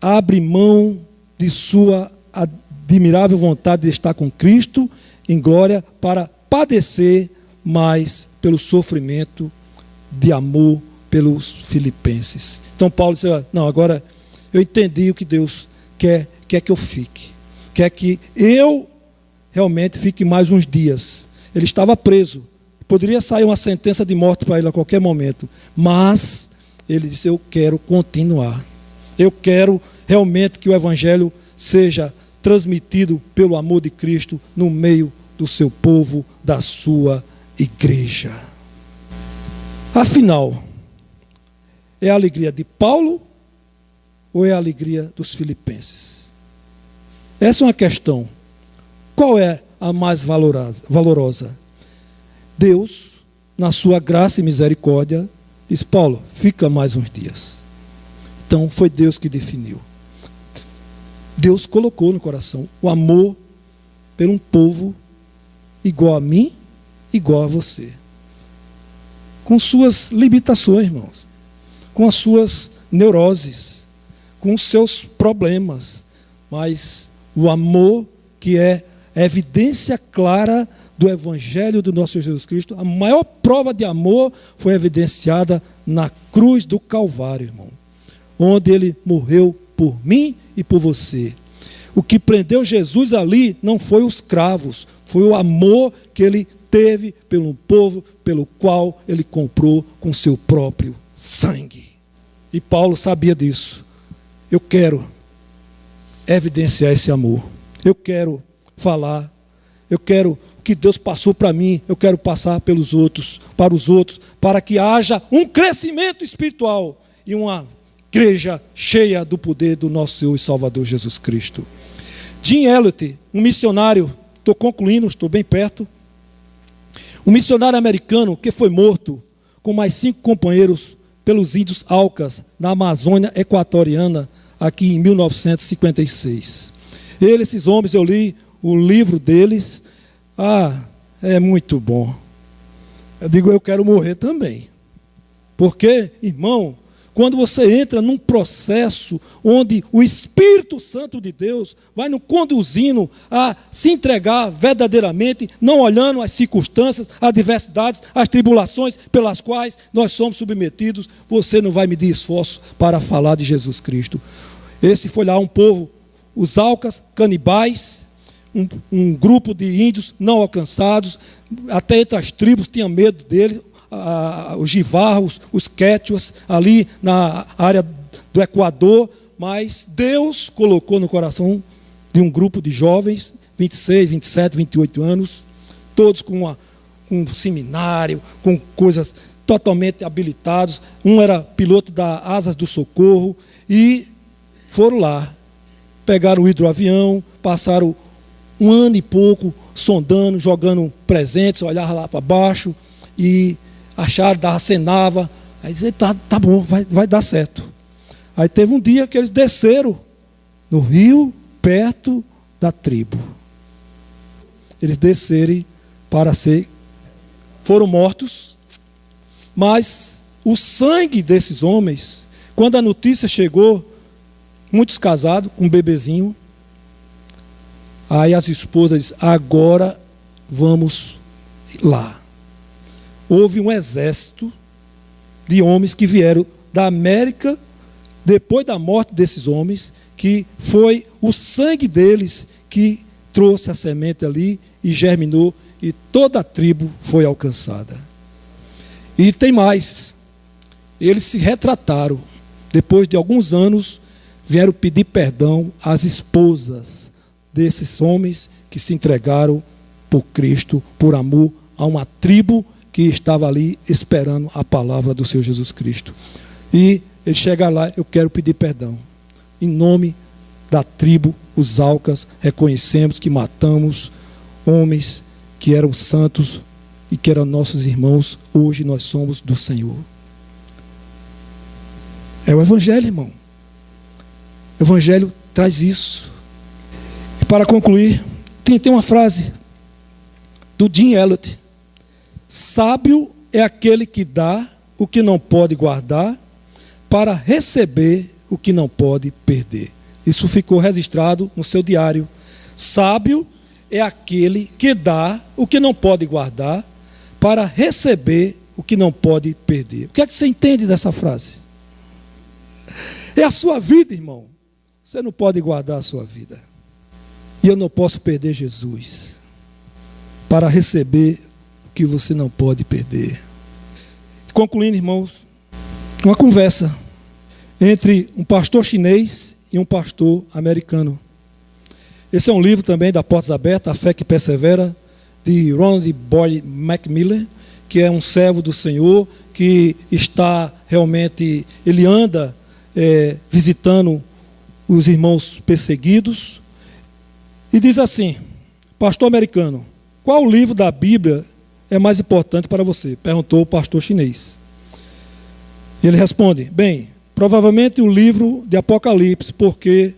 abre mão de sua admirável vontade de estar com Cristo em glória para padecer mais pelo sofrimento de amor pelos filipenses. Então Paulo disse, não, agora eu entendi o que Deus quer que eu fique. Quer que eu realmente fique mais uns dias. Ele estava preso. Poderia sair uma sentença de morte para ele a qualquer momento. Mas ele disse, eu quero continuar. Eu quero realmente que o Evangelho seja transmitido pelo amor de Cristo no meio do seu povo, da sua igreja. Afinal, é a alegria de Paulo ou é a alegria dos filipenses? Essa é uma questão. Qual é a mais valorosa? Deus, na sua graça e misericórdia, diz, Paulo, fica mais uns dias. Então, foi Deus que definiu. Deus colocou no coração o amor por um povo igual a mim, igual a você. Com suas limitações, irmãos. Com as suas neuroses. Com os seus problemas. Mas o amor que é evidência clara do Evangelho do nosso Jesus Cristo, a maior prova de amor foi evidenciada na cruz do Calvário, irmão. Onde ele morreu por mim e por você. O que prendeu Jesus ali não foi os cravos, foi o amor que ele teve pelo povo, pelo qual ele comprou com seu próprio sangue. E Paulo sabia disso. Eu quero evidenciar esse amor. Eu quero falar. Eu quero o que Deus passou para mim, eu quero passar para os outros, para que haja um crescimento espiritual e uma igreja cheia do poder do nosso Senhor e Salvador Jesus Cristo. Jim Elliot, um missionário, estou concluindo, estou bem perto, um missionário americano que foi morto com mais 5 companheiros pelos índios Aucas, na Amazônia Equatoriana, aqui em 1956. Esses homens, eu li o livro deles, é muito bom. Eu digo, eu quero morrer também. Porque, irmão, quando você entra num processo onde o Espírito Santo de Deus vai nos conduzindo a se entregar verdadeiramente, não olhando as circunstâncias, as adversidades, as tribulações pelas quais nós somos submetidos, você não vai medir esforço para falar de Jesus Cristo. Esse foi lá um povo, os Aucas, canibais, um grupo de índios não alcançados, até entre as tribos tinham medo deles, os Jivarros, os Quechuas, ali na área do Equador, mas Deus colocou no coração de um grupo de jovens, 26, 27, 28 anos, todos com um seminário, com coisas totalmente habilitados. Um era piloto da Asas do Socorro, e foram lá, pegaram o hidroavião, passaram 1 ano e pouco sondando, jogando presentes, olhavam lá para baixo e acharam, acenava, aí diziam, tá bom, vai dar certo. Aí teve um dia que eles desceram no rio, perto da tribo. Eles desceram foram mortos, mas o sangue desses homens, quando a notícia chegou, muitos casados, com um bebezinho, aí as esposas dizem, agora vamos lá. Houve um exército de homens que vieram da América, depois da morte desses homens, que foi o sangue deles que trouxe a semente ali e germinou, e toda a tribo foi alcançada. E tem mais, eles se retrataram, depois de alguns anos, vieram pedir perdão às esposas desses homens que se entregaram por Cristo, por amor a uma tribo que estava ali esperando a palavra do Senhor Jesus Cristo. E ele chega lá, eu quero pedir perdão. Em nome da tribo, os Aucas, reconhecemos que matamos homens que eram santos e que eram nossos irmãos, hoje nós somos do Senhor. É o Evangelho, irmão. O Evangelho traz isso. E para concluir, tem uma frase do Jim Elliot. Sábio é aquele que dá o que não pode guardar para receber o que não pode perder. Isso ficou registrado no seu diário. Sábio é aquele que dá o que não pode guardar para receber o que não pode perder. O que é que você entende dessa frase? É a sua vida, irmão. Você não pode guardar a sua vida. E eu não posso perder Jesus para receber o que você não pode perder. Concluindo, irmãos, uma conversa entre um pastor chinês e um pastor americano. Esse é um livro também da Portas Abertas, A Fé que Persevera, de Ronald Boyd McMillan, que é um servo do Senhor, que está realmente, ele anda visitando os irmãos perseguidos, e diz assim: pastor americano, qual livro da Bíblia é mais importante para você? Perguntou o pastor chinês. Ele responde: bem, provavelmente o livro de Apocalipse, porque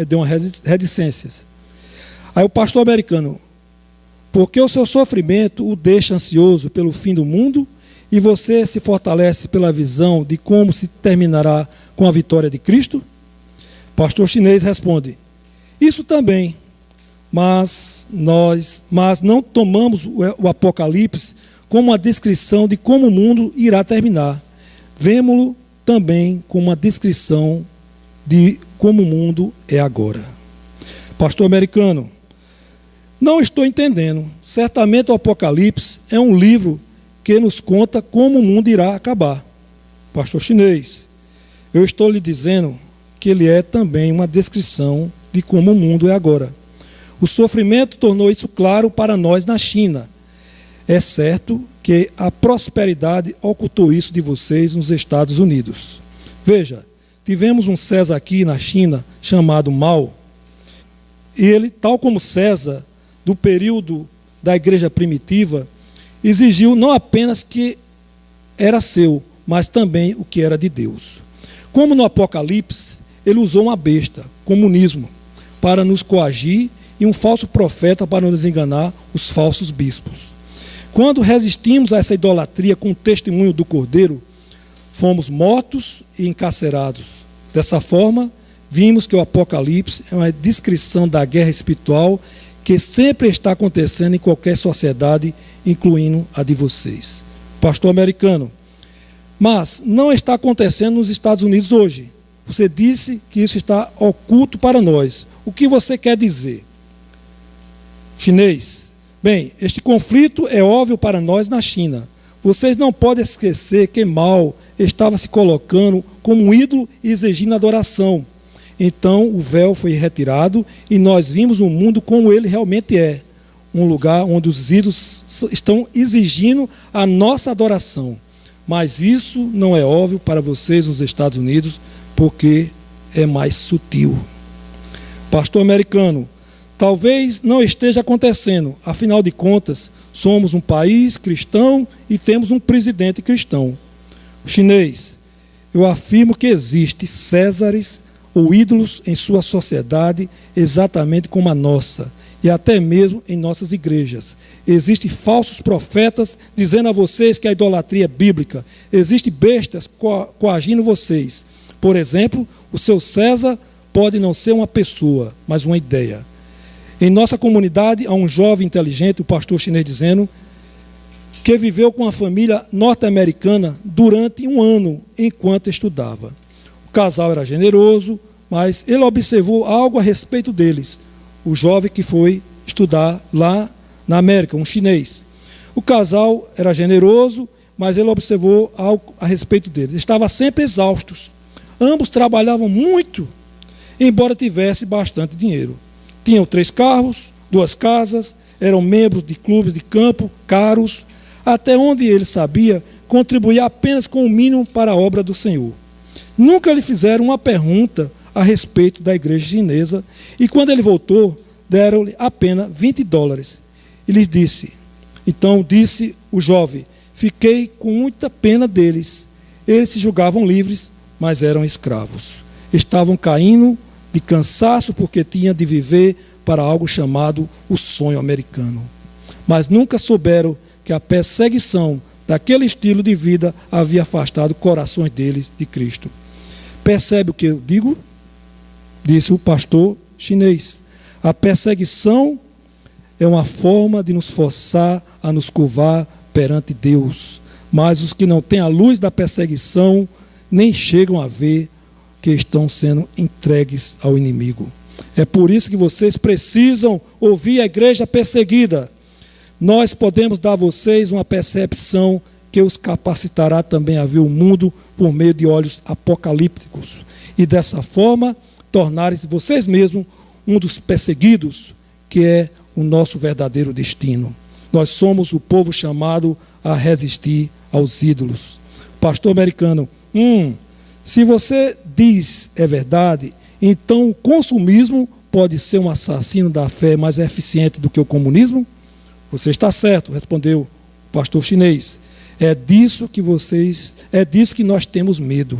deu uma reticências. Aí o pastor americano: porque o seu sofrimento o deixa ansioso pelo fim do mundo e você se fortalece pela visão de como se terminará com a vitória de Cristo? Pastor chinês responde: isso também, mas não tomamos o Apocalipse como uma descrição de como o mundo irá terminar. Vemo-lo também como uma descrição de como o mundo é agora. Pastor americano: não estou entendendo. Certamente o Apocalipse é um livro que nos conta como o mundo irá acabar. Pastor chinês: eu estou lhe dizendo que ele é também uma descrição de como o mundo é agora. O sofrimento tornou isso claro para nós na China. É certo que a prosperidade ocultou isso de vocês nos Estados Unidos. Veja, tivemos um César aqui na China chamado Mao. E ele, tal como César, do período da igreja primitiva, exigiu não apenas que era seu, mas também o que era de Deus. Como no Apocalipse, ele usou uma besta, comunismo, para nos coagir e um falso profeta para nos enganar, os falsos bispos. Quando resistimos a essa idolatria com o testemunho do Cordeiro, fomos mortos e encarcerados. Dessa forma, vimos que o Apocalipse é uma descrição da guerra espiritual que sempre está acontecendo em qualquer sociedade, incluindo a de vocês. Pastor americano: mas não está acontecendo nos Estados Unidos hoje. Você disse que isso está oculto para nós. O que você quer dizer? Chinês: bem, este conflito é óbvio para nós na China. Vocês não podem esquecer que Mao estava se colocando como um ídolo e exigindo adoração. Então o véu foi retirado e nós vimos o mundo como ele realmente é. Um lugar onde os ídolos estão exigindo a nossa adoração. Mas isso não é óbvio para vocês nos Estados Unidos, porque é mais sutil. Pastor americano: talvez não esteja acontecendo. Afinal de contas, somos um país cristão e temos um presidente cristão. Chinês: eu afirmo que existem Césares ou ídolos em sua sociedade, exatamente como a nossa, e até mesmo em nossas igrejas. Existem falsos profetas dizendo a vocês que a idolatria é bíblica. Existem bestas coagindo vocês. Por exemplo, o seu César pode não ser uma pessoa, mas uma ideia. Em nossa comunidade, há um jovem inteligente, o pastor chinês, dizendo que viveu com uma família norte-americana durante um ano enquanto estudava. O casal era generoso, mas ele observou algo a respeito deles. O jovem que foi estudar lá na América, um chinês. O casal era generoso, mas ele observou algo a respeito deles. Estavam sempre exaustos. Ambos trabalhavam muito, embora tivessem bastante dinheiro. Tinham 3 carros, 2 casas, eram membros de clubes de campo caros, até onde ele sabia contribuir apenas com o mínimo para a obra do Senhor. Nunca lhe fizeram uma pergunta a respeito da igreja chinesa, e quando ele voltou, deram-lhe apenas $20. E lhes disse: então disse o jovem: fiquei com muita pena deles. Eles se julgavam livres, mas eram escravos. Estavam caindo de cansaço porque tinham de viver para algo chamado o sonho americano. Mas nunca souberam que a perseguição daquele estilo de vida havia afastado corações deles de Cristo. Percebe o que eu digo? Disse o pastor chinês. A perseguição é uma forma de nos forçar a nos curvar perante Deus. Mas os que não têm a luz da perseguição nem chegam a ver que estão sendo entregues ao inimigo. É por isso que vocês precisam ouvir a igreja perseguida. Nós podemos dar a vocês uma percepção que os capacitará também a ver o mundo por meio de olhos apocalípticos. E dessa forma, tornarem-se vocês mesmos um dos perseguidos, que é o nosso verdadeiro destino. Nós somos o povo chamado a resistir aos ídolos. Pastor americano, se você diz é verdade, então o consumismo pode ser um assassino da fé mais eficiente do que o comunismo? Você está certo, respondeu o pastor chinês. É disso que nós temos medo.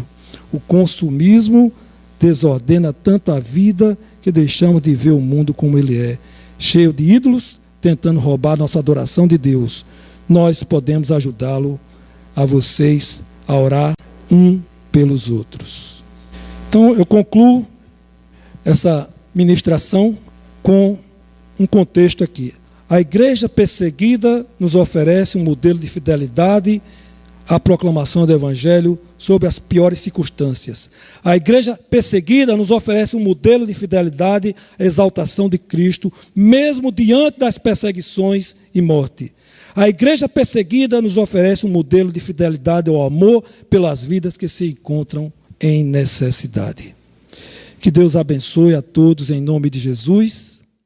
O consumismo desordena tanto a vida que deixamos de ver o mundo como ele é, cheio de ídolos, tentando roubar nossa adoração de Deus. Nós podemos ajudá-lo, a vocês, a orar um pelos outros. Então eu concluo essa ministração com um contexto aqui. A igreja perseguida nos oferece um modelo de fidelidade à proclamação do Evangelho sob as piores circunstâncias. A igreja perseguida nos oferece um modelo de fidelidade à exaltação de Cristo, mesmo diante das perseguições e morte. A igreja perseguida nos oferece um modelo de fidelidade ao amor pelas vidas que se encontram em necessidade. Que Deus abençoe a todos em nome de Jesus.